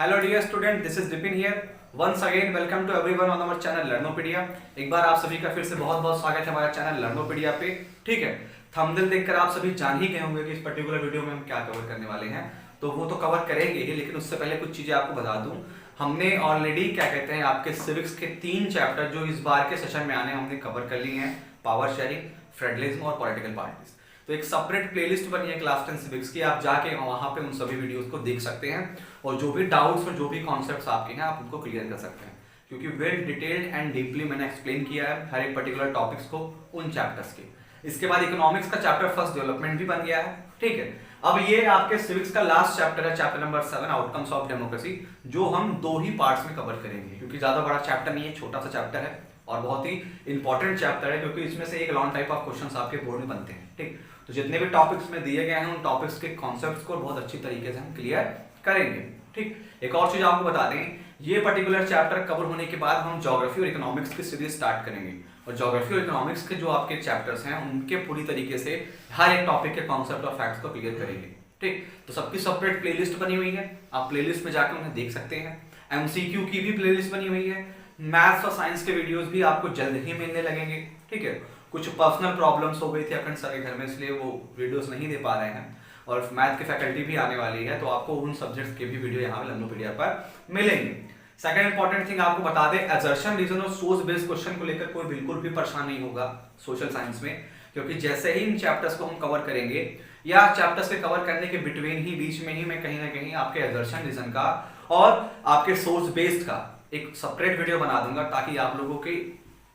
Hello dear student, this is Dipin here. Once again welcome to everyone on our channel Learnopedia. एक बार आप सभी का फिर से बहुत बहुत स्वागत है हमारे चैनल लर्नोपीडिया पे। ठीक है, थंबनेल देखकर आप सभी जान ही गए होंगे कि इस पर्टिकुलर वीडियो में हम क्या कवर करने वाले हैं। तो वो तो कवर करेंगे ही, लेकिन उससे पहले कुछ चीजें आपको बता दूं। हमने ऑलरेडी क्या कहते हैं आपके सिविक्स के 3 चैप्टर जो इस बार के सेशन में आने हमने कवर कर लिए हैं, पावर शेयरिंग, फेडरलिज्म और पॉलिटिकल पार्टीज। तो एक सेपरेट प्लेलिस्ट बनी है क्लास 10 सिविक्स की, आप जाके वहां पे उन सभी वीडियोस को देख सकते हैं और जो भी डाउट्स और जो भी कॉन्सेप्ट्स आपके हैं आप उनको क्लियर कर सकते हैं, क्योंकि वेल डिटेल्ड एंड डीपली मैंने एक्सप्लेन किया है हर एक पर्टिकुलर टॉपिक्स को उन चैप्टर्स के। इसके बाद इकोनॉमिक्स का चैप्टर फर्स्ट डेवलपमेंट भी बन गया है। ठीक है, अब ये आपके सिविक्स का लास्ट चैप्टर है, chapter number 7 outcomes of democracy, जो हम 2 ही पार्ट्स में कवर करेंगे, क्योंकि ज्यादा बड़ा चैप्टर नहीं है, छोटा सा चैप्टर है और बहुत ही इंपॉर्टेंट चैप्टर है, क्योंकि इसमें से एक लॉन्ग टाइप ऑफ क्वेश्चंस आपके बोर्ड में बनते हैं। ठीक, तो जितने भी टॉपिक्स में दिए गए हैं उन टॉपिक्स के कॉन्सेप्ट्स को बहुत अच्छी तरीके से हम क्लियर करेंगे। ठीक, एक और चीज आपको बता दें, ये पर्टिकुलर चैप्टर कवर होने के बाद हम ज्योग्राफी और इकोनॉमिक्स की सीरीज स्टार्ट करेंगे और ज्योग्राफी और इकोनॉमिक्स के जो आपके चैप्टर्स हैं उनके पूरी तरीके से हर एक टॉपिक के कॉन्सेप्ट और फैक्ट्स को क्लियर करेंगे। ठीक, तो सबकी सेपरेट प्लेलिस्ट बनी हुई है, आप प्लेलिस्ट में जाकर उन्हें देख सकते हैं। एमसीक्यू की भी प्लेलिस्ट बनी हुई है, मैथ्स और साइंस के वीडियोस भी आपको जल्द ही मिलने लगेंगे। ठीक है, कुछ पर्सनल प्रॉब्लम्स हो गई थी अखंड सर के घर में, इसलिए वो वीडियोस नहीं दे पा रहे हैं और मैथ की फैकल्टी भी आने वाली है, तो आपको उन सब्जेक्ट्स के भी वीडियो यहाँ लर्नोपीडिया पर मिलेंगे। सेकंड इंपॉर्टेंट थिंग आपको बता दें, असर्शन, रीजन और सोर्स बेस्ड क्वेश्चन को लेकर कोई बिल्कुल भी परेशान नहीं होगा सोशल साइंस में, क्योंकि जैसे ही इन चैप्टर्स को हम कवर करेंगे या चैप्टर्स के कवर करने के बिटवीन ही बीच में ही मैं कहीं ना कहीं आपके असर्शन, रीजन का और आपके सोर्स बेस्ड का एक सेपरेट वीडियो बना दूंगा, ताकि आप लोगों के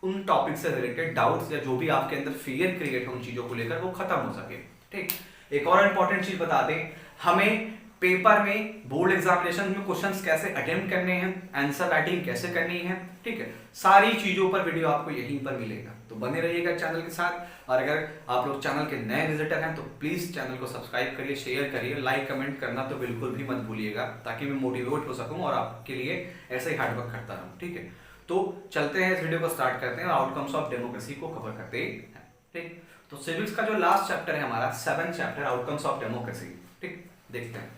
उन टॉपिक से रिलेटेड डाउट्स या जो भी आपके अंदर फियर क्रिएट हो उन चीजों को लेकर वो खत्म हो सके। ठीक, एक और इंपॉर्टेंट चीज बता दें, हमें पेपर में बोर्ड एग्जामिनेशन में क्वेश्चंस कैसे अटेम्प्ट करने हैं, आंसर राइटिंग कैसे करनी है, ठीक है, सारी चीजों पर वीडियो आपको यहीं पर मिलेगा, तो बने रहिएगा चैनल के साथ। और अगर आप लोग चैनल के नए विजिटर हैं तो प्लीज चैनल को सब्सक्राइब करिए, शेयर करिए, लाइक कमेंट करना तो बिल्कुल भी मत भूलिएगा, ताकि मैं मोटिवेट हो सकूं और आपके लिए ऐसे ही हार्डवर्क करता रहूं। ठीक है, तो चलते हैं, इस वीडियो को स्टार्ट करते हैं और आउटकम्स ऑफ डेमोक्रेसी को कवर करते हैं। ठीक, तो सिविक्स का जो लास्ट चैप्टर है हमारा 7 चैप्टर आउटकम्स ऑफ डेमोक्रेसी। ठीक, देखते हैं।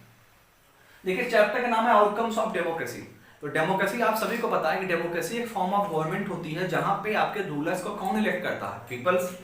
देखिए, चैप्टर का नाम है आउटकम्स ऑफ डेमोक्रेसी। तो डेमोक्रेसी आप सभी को पता है कि डेमोक्रेसी एक फॉर्म ऑफ गवर्नमेंट होती है जहां पे आपके रूलर्स को कौन इलेक्ट करता है, peoples.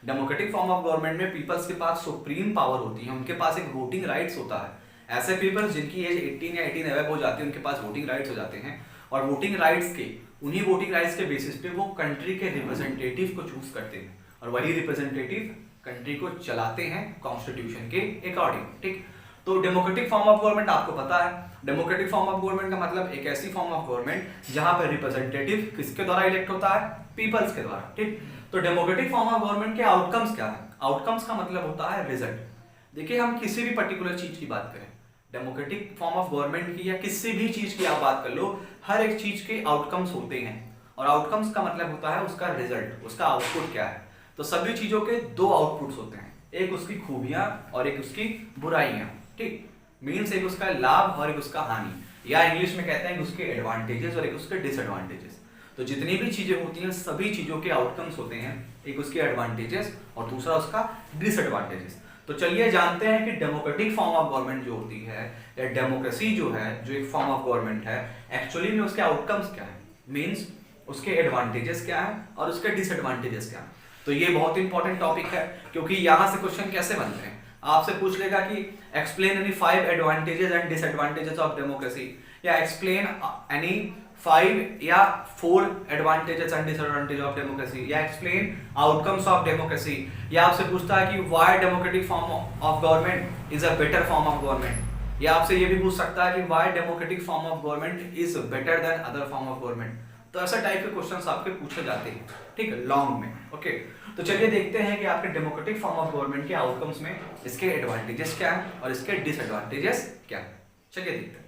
Democratic form of government में पीपल्स के पास सुप्रीम पावर होती है, उनके पास एक वोटिंग राइट्स होता है। ऐसे पीपल्स जिनकी एज 18 या 18 अबव हो जाती है उनके पास वोटिंग राइट्स हो जाते हैं, और वोटिंग राइट्स के उन्हीं वोटिंग राइट्स के बेसिस पे वो कंट्री के रिप्रेजेंटेटिव को चूज करते हैं और वही रिप्रेजेंटेटिव कंट्री को चलाते हैं कॉन्स्टिट्यूशन के अकॉर्डिंग। ठीक, तो डेमोक्रेटिक फॉर्म ऑफ गवर्नमेंट आपको पता है, डेमोक्रेटिक फॉर्म ऑफ गवर्नमेंट का मतलब एक ऐसी फॉर्म ऑफ गवर्नमेंट जहां पर रिप्रेजेंटेटिव किसके द्वारा इलेक्ट होता है, पीपल्स के द्वारा। ठीक, तो डेमोक्रेटिक फॉर्म ऑफ गवर्नमेंट के आउटकम्स क्या है? आउटकम्स का मतलब होता है रिजल्ट। देखिए, हम किसी भी पर्टिकुलर चीज की बात करें, डेमोक्रेटिक फॉर्म ऑफ गवर्नमेंट की या किसी भी चीज की आप बात कर लो, हर एक चीज के आउटकम्स होते हैं और आउटकम्स का मतलब होता है उसका रिजल्ट, उसका आउटपुट क्या है। तो सभी चीजों के 2 आउटपुट्स होते हैं, एक उसकी खूबियां और एक उसकी बुराइयां। ठीक, मीन्स एक उसका लाभ और एक उसका हानि, या इंग्लिश में कहते हैं कि उसके एडवांटेजेस और एक उसके डिसएडवांटेजेस। तो जितनी भी चीजें होती हैं सभी चीजों के आउटकम्स होते हैं, एक उसके एडवांटेजेस और दूसरा उसका डिसएडवांटेजेस। तो चलिए जानते हैं कि डेमोक्रेटिक फॉर्म ऑफ गवर्नमेंट जो होती है या डेमोक्रेसी जो है, जो एक फॉर्म ऑफ गवर्नमेंट है, एक्चुअली में उसके आउटकम्स क्या है, मीन्स उसके एडवांटेजेस क्या है और उसके डिसएडवांटेजेस क्या है। तो ये बहुत इंपॉर्टेंट टॉपिक है, क्योंकि यहां से क्वेश्चन कैसे बनते हैं, आपसे पूछ लेगा कि explain any 5 advantages and disadvantages of democracy, या एक्सप्लेन एनी 5 या 4 advantages and disadvantage of democracy, या एक्सप्लेन आउटकम्स ऑफ डेमोक्रेसी, या आपसे पूछता है कि why democratic form of government is a better form of government, या आपसे ये भी पूछ सकता है कि why democratic form of government is better than other form of government. तो ऐसा टाइप के क्वेश्चंस आपके पूछे जाते हैं, ठीक है, लॉन्ग में। ओके, तो चलिए देखते हैं कि आपके डेमोक्रेटिक फॉर्म ऑफ गवर्नमेंट के आउटकम्स में इसके एडवांटेजेस क्या हैं और इसके डिसएडवांटेजेस क्या हैं। चलिए देखते हैं।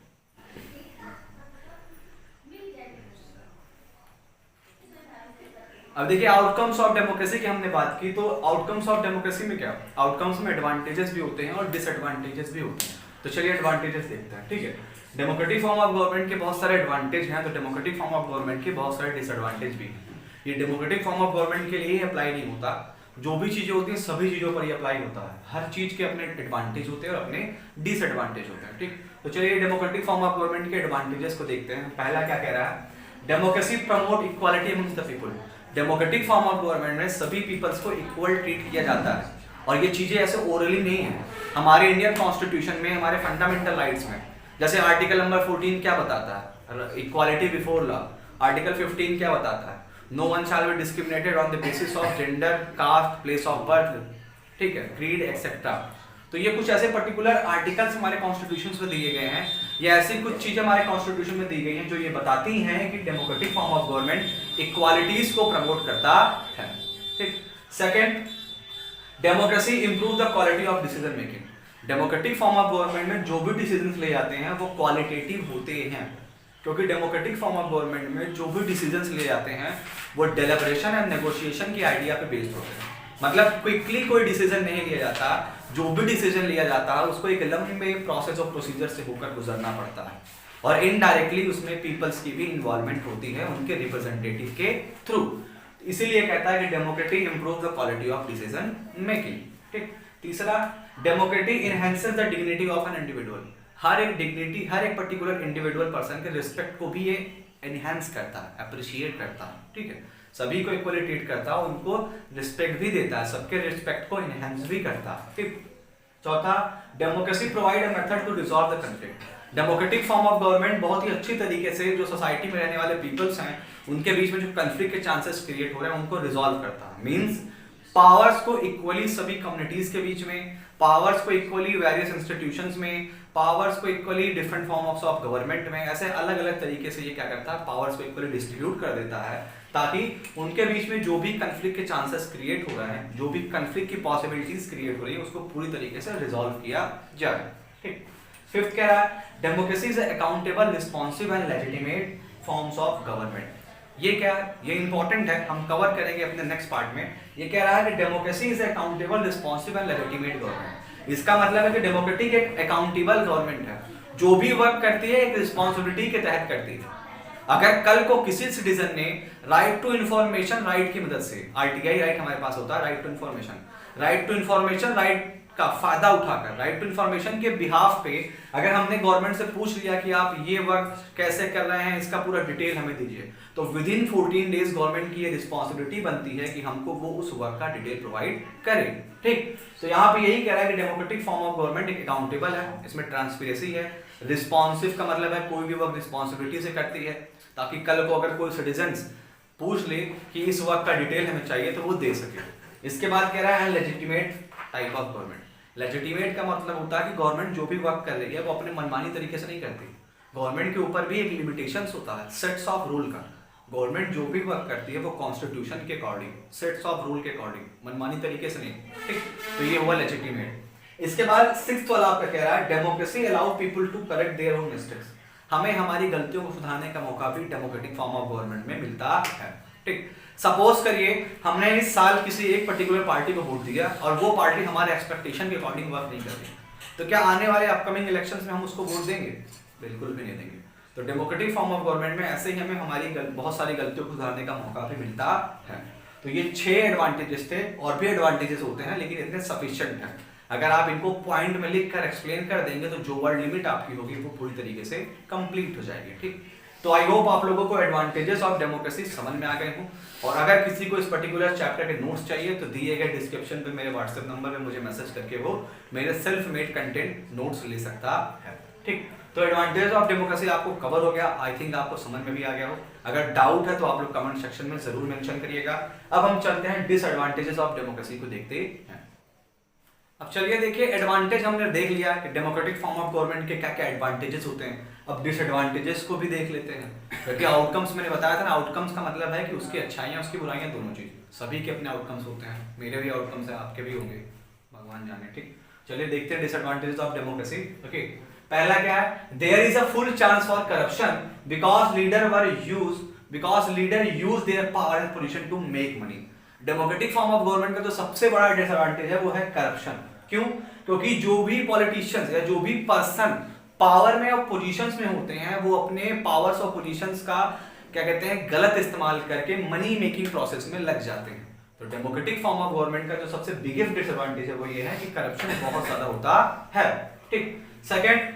अब देखिए, आउटकम्स ऑफ डेमोक्रेसी की हमने बात की, तो आउटकम्स ऑफ डेमोक्रेसी में क्या, आउटकम्स में एडवांटेजेस भी होते हैं और डिसएडवांटेजेस भी होते हैं। तो चलिए एडवांटेजेस देखते हैं। ठीक है, डेमोक्रेटिक फॉर्म ऑफ गवर्नमेंट के बहुत सारे एडवांटेज हैं, तो डेमोक्रेटिक फॉर्म ऑफ गवर्नमेंट के बहुत सारे डिसएडवांटेज भी हैं। ये डेमोक्रेटिक फॉर्म ऑफ गवर्नमेंट के लिए ही अप्लाई नहीं होता, जो भी चीजें होती हैं सभी चीजों पर ये अप्लाई होता है। हर चीज के अपने एडवांटेज होते हैं और अपने डिसएडवांटेज होते हैं, ठीक। तो चलिए डेमोक्रेटिक फॉर्म ऑफ गवर्नमेंट के एडवांटेजेस को देखते हैं। पहला क्या कह रहा है, democracy promote equality amongst the people. Democratic form of government में सभी पीपल्स को इक्वल ट्रीट किया जाता है, और ये चीजें ऐसे ओरली नहीं है। हमारे इंडियन कॉन्स्टिट्यूशन में, हमारे फंडामेंटल राइट्स में, जैसे आर्टिकल नंबर 14 क्या बताता है, इक्वालिटी बिफोर लॉ। आर्टिकल 15 क्या बताता है, no one shall be discriminated on the basis of gender, caste, place of birth, ठीक है, क्रीड एक्सेट्रा। तो ये कुछ ऐसे पर्टिकुलर आर्टिकल्स हमारे कॉन्स्टिट्यूशन में दिए गए हैं, या ऐसी कुछ चीजें हमारे कॉन्स्टिट्यूशन में दी गई हैं जो ये बताती हैं कि democratic form of government equalities को प्रमोट करता है, ठीक। Second, democracy improve the quality of decision making. Democratic form of government में जो भी डिसीजन ले जाते हैं वो क्वालिटेटिव होते हैं, क्योंकि डेमोक्रेटिक फॉर्म ऑफ गवर्नमेंट में जो भी डिसीजंस ले जाते हैं वो डेलिब्रेशन एंड नेगोशिएशन की आइडिया पे बेस्ड होते हैं। मतलब क्विकली कोई डिसीजन नहीं लिया जाता, जो भी डिसीजन लिया जाता है उसको एक लंबे प्रोसेस ऑफ प्रोसीजर से होकर गुजरना पड़ता है, और इनडायरेक्टली उसमें पीपल्स की भी इन्वॉल्वमेंट होती है उनके रिप्रेजेंटेटिव के थ्रू। इसीलिए कहता है कि democracy improve the quality of decision making, ठीक। तीसरा, democracy enhances the dignity of an individual. हर एक डिग्निटी, हर एक पर्टिकुलर इंडिविजुअल पर्सन के रिस्पेक्ट को भी ये एनहांस करता है, अप्रिशिएट करता है, ठीक है। सभी को इक्वली ट्रीट करता है, उनको रिस्पेक्ट भी देता है, सबके रिस्पेक्ट को एनहांस भी करता है, ठीक। चौथा, democracy provide a method to resolve the conflict. Democratic form of government बहुत ही अच्छी तरीके से जो सोसाइटी में रहने वाले पीपल्स हैं उनके बीच में जो कॉन्फ्लिक्ट के चांसेस क्रिएट हो रहे हैं उनको रिजॉल्व करता है। मींस पावर्स को इक्वली सभी कम्युनिटीज के बीच में, पावर्स को इक्वली वेरियस इंस्टीट्यूशंस में, पावर्स को equally different forms of government में, ऐसे अलग अलग तरीके से ये क्या करता है, पावर्स को इक्वली डिस्ट्रीब्यूट कर देता है, ताकि उनके बीच में जो भी कॉन्फ्लिक्ट के चांसेस क्रिएट हो रहे हैं, जो भी कॉन्फ्लिक्ट की पॉसिबिलिटीज क्रिएट हो रही है उसको पूरी तरीके से रिजॉल्व किया जाए, ठीक। फिफ्थ कह रहा है, democracy is accountable, responsive and legitimate forms of government. ये क्या है, ये इंपॉर्टेंट है, हम कवर करेंगे अपने नेक्स्ट पार्ट में। ये कह रहा है कि democracy is accountable, responsive and legitimate government. इसका मतलब है कि डेमोक्रेटिक एक अकाउंटेबल गवर्नमेंट है, जो भी वर्क करती है एक रिस्पॉन्सिबिलिटी के तहत करती है। अगर कल को किसी सिटीजन ने राइट टू इन्फॉर्मेशन राइट की मदद से, आरटीआई राइट हमारे पास होता है, राइट टू इन्फॉर्मेशन राइट का फायदा उठाकर, राइट टू इन्फॉर्मेशन के बिहाफ पे अगर हमने गवर्नमेंट से पूछ लिया कि आप ये वर्क कैसे कर रहे हैं, इसका पूरा डिटेल हमें दीजिए, तो विद इन 14 डेज गवर्नमेंट की ये रिस्पॉन्सिबिलिटी बनती है कि हमको वो उस वर्क का डिटेल प्रोवाइड करे, ठीक। तो यहाँ पे यही कह रहा है कि डेमोक्रेटिक फॉर्म ऑफ गवर्नमेंट एक अकाउंटेबल है, इसमें ट्रांसपेरेंसी है। रिस्पॉन्सिव का मतलब है कोई भी वर्क रिस्पॉन्सिबिलिटी से करती है, ताकि कल को अगर कोई सिटीजन पूछ ले कि इस वर्क का डिटेल हमें चाहिए तो वो दे सके। इसके बाद कह रहा है legitimate type of government. Legitimate का मतलब होता है कि गवर्नमेंट जो भी वर्क कर रही है वो अपने मनमानी तरीके से नहीं करती। गवर्नमेंट के ऊपर भी एक लिमिटेशंस होता है, सेट्स ऑफ रूल का। गवर्नमेंट जो भी वर्क करती है वो कॉन्स्टिट्यूशन के अकॉर्डिंग, सेट्स ऑफ रूल के अकॉर्डिंग, मनमानी तरीके से नहीं, ठीक। तो ये हुआ लेजिटिमेट। इसके बाद सिक्स्थ वाला आपका कह रहा है, democracy allow people to correct their own mistakes. हमें हमारी गलतियों को सुधारने का मौका भी डेमोक्रेटिक फॉर्म ऑफ गवर्नमेंट में मिलता है, ठीक। सपोज करिए हमने इस साल किसी एक पर्टिकुलर पार्टी को वोट दिया और वो पार्टी हमारे एक्सपेक्टेशन के अकॉर्डिंग वर्क नहीं कर रही, तो क्या आने वाले अपकमिंग इलेक्शंस में हम उसको वोट देंगे? बिल्कुल भी नहीं देंगे। तो डेमोक्रेटिक फॉर्म ऑफ गवर्नमेंट में ऐसे ही हमें हमारी बहुत सारी गलतियों को सुधारने का मौका भी मिलता है। तो ये 6 एडवांटेजेस थे, और भी एडवांटेजेस होते हैं लेकिन इतने सफिशिएंट हैं। अगर आप इनको पॉइंट में लिख कर एक्सप्लेन कर देंगे तो जो वर्ड लिमिट आपकी होगी वो पूरी तरीके से कंप्लीट हो जाएगी, ठीक। तो आई होप आप लोगों को एडवांटेजेस ऑफ डेमोक्रेसी समझ में आ गए हों। और अगर किसी को इस पर्टिकुलर चैप्टर के नोट्स चाहिए तो दिए गए डिस्क्रिप्शन पे मेरे व्हाट्सएप नंबर पे मुझे मैसेज करके वो मेरे सेल्फ मेड कंटेंट नोट्स ले सकता है, ठीक। तो एडवांटेज ऑफ डेमोक्रेसी आपको कवर हो गया, आई थिंक आपको समझ में भी आ गया हो। अगर डाउट है तो आप लोग कमेंट सेक्शन में जरूर मेंशन करिएगा। अब हम चलते हैं डिसएडवांटेजेस ऑफ डेमोक्रेसी को देखते हैं। अब चलिए देखिए, एडवांटेज हमने देख लिया कि डेमोक्रेटिक फॉर्म ऑफ गवर्नमेंट के क्या क्या एडवांटेजेस होते हैं। अब डिसएडवांटेजेस को भी देख लेते हैं, क्योंकि आउटकम्स मैंने बताया था ना, आउटकम्स का मतलब है कि उसकी अच्छाइयाँ उसकी बुराइयाँ दोनों चीज, सभी के अपने आउटकम्स होते हैं। मेरे भी आउटकम्स हैं, आपके भी होंगे, भगवान जाने, ठीक। चलिए देखते हैं डिसएडवांटेजेस ऑफ डेमोक्रेसी। ओके, पहला क्या है, there is a full chance for corruption because leader use their power and position to make money. Democratic form of government का जो सबसे बड़ा डिसएडवांटेज है वो है करप्शन। क्यों? क्योंकि जो भी पॉलिटिशियंस या जो भी पर्सन पावर में और पोजीशंस में होते हैं वो अपने पावर्स और पोजीशंस का क्या कहते हैं गलत इस्तेमाल करके मनी मेकिंग प्रोसेस में लग जाते हैं। तो डेमोक्रेटिक फॉर्म ऑफ गवर्नमेंट का जो सबसे बिगेस्ट डिसएडवांटेज है वो ये है कि करप्शन बहुत ज्यादा होता है। ठीक। Second,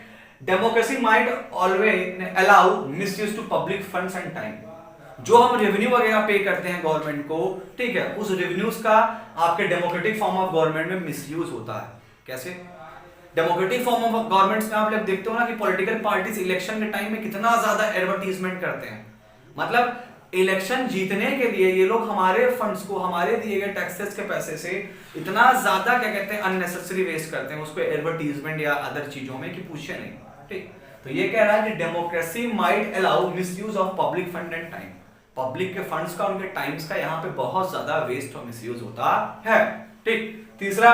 democracy might always allow misuse to public funds and time. जो हम रेवेन्यू वगैरह पे करते हैं गवर्नमेंट को, ठीक है, उस रेवेन्यूज का आपके डेमोक्रेटिक फॉर्म ऑफ गवर्नमेंट में मिसयूज होता है। कैसे? डेमोक्रेटिक फॉर्म ऑफ गवर्नमेंट्स में आप लोग देखते हो ना कि पॉलिटिकल पार्टीज इलेक्शन के टाइम में कितना ज्यादा एडवर्टीजमेंट करते हैं। मतलब इलेक्शन जीतने के लिए ये लोग हमारे फंड्स को, हमारे दिए गए टैक्सेस के पैसे से इतना ज्यादा क्या कहते हैं अननेसेसरी वेस्ट करते हैं उसको एडवर्टीजमेंट या अदर चीजों में कि पूछे नहीं। ठीक। तो ये कह रहा है कि democracy might allow misuse of public fund and time. Public के फंड्स का, उनके टाइम्स का यहाँ पे बहुत ज्यादा वेस्ट और मिसयूज होता है। ठीक। तीसरा,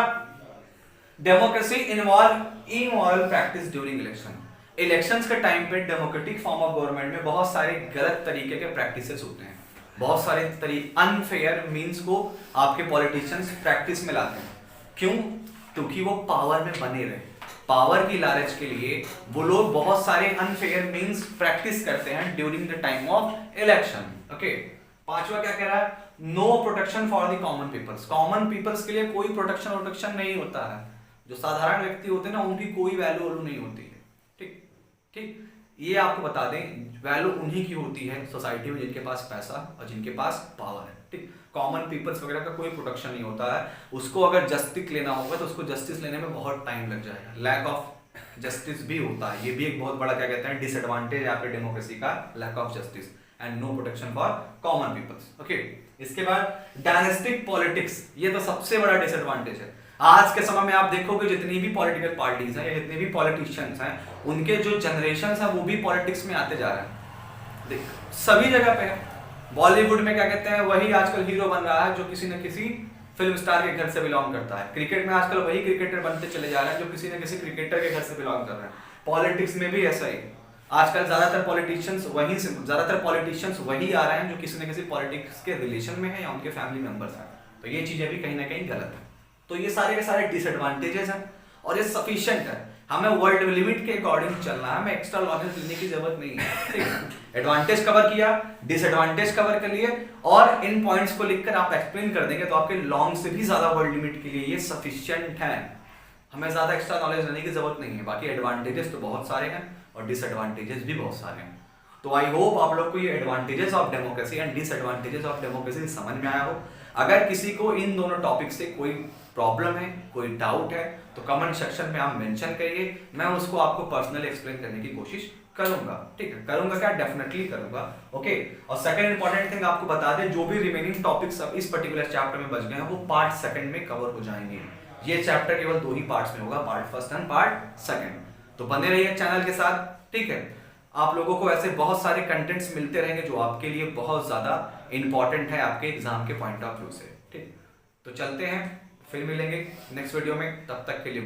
democracy involve immoral practice during election. Elections के टाइम पे डेमोक्रेटिक फॉर्म ऑफ गवर्नमेंट में बहुत सारे गलत तरीके के प्रैक्टिसेस होते हैं। बहुत सारे तरीके अनफेयर मींस को आपके पॉलिटिशियंस प्रैक्टिस में लाते हैं। क्यों? क्योंकि वो पावर में बने रहे। पावर की लालच के लिए वो लोग बहुत सारे अनफेयर मींस प्रैक्टिस करते हैं during the time of election. Okay. पांचवा क्या कह रहा है? No protection for the common peoples. Common peoples के लिए कोई प्रोटेक्शन नहीं होता है। जो साधारण व्यक्ति होते हैं ना, उनकी कोई वैल्यू नहीं होती है। ठीक। ठीक। ये आपको बता दें, वैल्यू उन्हीं की होती है सोसाइटी में जिनके पास पैसा और जिनके पास पावर है। ठीक। कॉमन पीपल्स वगैरह का कोई प्रोटेक्शन नहीं होता है। उसको अगर जस्टिस लेना होगा तो उसको जस्टिस लेने में बहुत टाइम लग जाएगा। लैक ऑफ जस्टिस भी होता है। ये भी एक बहुत बड़ा क्या कहते हैं डिसएडवांटेज है आपके डेमोक्रेसी का, lack of justice and no protection for common peoples. Okay. इसके बाद डायनेस्टिक पॉलिटिक्स, ये तो सबसे बड़ा डिसएडवांटेज है। आज के समय में आप देखोगे जितनी भी पॉलिटिकल पार्टीज हैं या जितने भी पॉलिटिशियंस हैं, उनके जो जनरेशन है वो भी पॉलिटिक्स में आते जा रहे हैं। देख, सभी जगह पे है। बॉलीवुड में क्या कहते हैं, वही आजकल हीरो बन रहा है जो किसी न किसी फिल्म स्टार के घर से बिलोंग करता है। क्रिकेट में आजकल वही क्रिकेटर बनते चले जा रहे हैं जो किसी न किसी क्रिकेटर के घर से बिलोंग कर रहे हैं। पॉलिटिक्स में भी ऐसा ही आजकल ज्यादातर पॉलिटिशियंस वही आ रहे हैं जो किसी न किसी पॉलिटिक्स के रिलेशन में है या उनके फैमिली मेंबर्स हैं। तो ये चीजें भी कहीं ना कहीं गलत है। तो ये सारे के सारे डिसएडवांटेजेस हैं और ये सफिशिएंट है। हमें वर्ल्ड लिमिट के अकॉर्डिंग चलना है, हमें एक्स्ट्रा नॉलेज लेने की जरूरत नहीं है। ठीक है। एडवांटेज कवर किया, डिसएडवांटेज कवर कर लिए और इन पॉइंट्स को लिखकर आप एक्सप्लेन कर देंगे तो आपके लॉन्ग से भी ज्यादा वर्ल्ड लिमिट के लिए ये सफिशिएंट है। हमें ज्यादा एक्स्ट्रा नॉलेज लेने की जरूरत नहीं है। बाकी एडवांटेजेस तो बहुत सारे हैं और डिसएडवांटेजेस भी बहुत सारे हैं। तो आई होप आप लोग को ये advantages of democracy and disadvantages of democracy समझ में आया हो। अगर किसी को इन दोनों टॉपिक से कोई प्रॉब्लम है, कोई डाउट है, तो कमेंट सेक्शन में आप मेंशन करिए। मैं उसको आपको पर्सनली एक्सप्लेन करने की कोशिश करूंगा। ठीक है, करूंगा क्या, डेफिनेटली करूंगा। ओके। और सेकंड इंपॉर्टेंट थिंग आपको बता दें, जो भी रिमेनिंग टॉपिक्स अब इस पर्टिकुलर चैप्टर में बच गए हैं वो पार्ट सेकंड में कवर हो जाएंगे। ये चैप्टर केवल 2 ही पार्ट्स में होगा, part first and part second. तो बने रहिए चैनल के साथ। ठीक है। आप लोगों को ऐसे बहुत सारे कंटेंट्स मिलते रहेंगे जो आपके लिए बहुत ज्यादा इंपॉर्टेंट है आपके एग्जाम के पॉइंट ऑफ व्यू से। ठीक। तो चलते हैं, फिर मिलेंगे नेक्स्ट वीडियो में। तब तक के लिए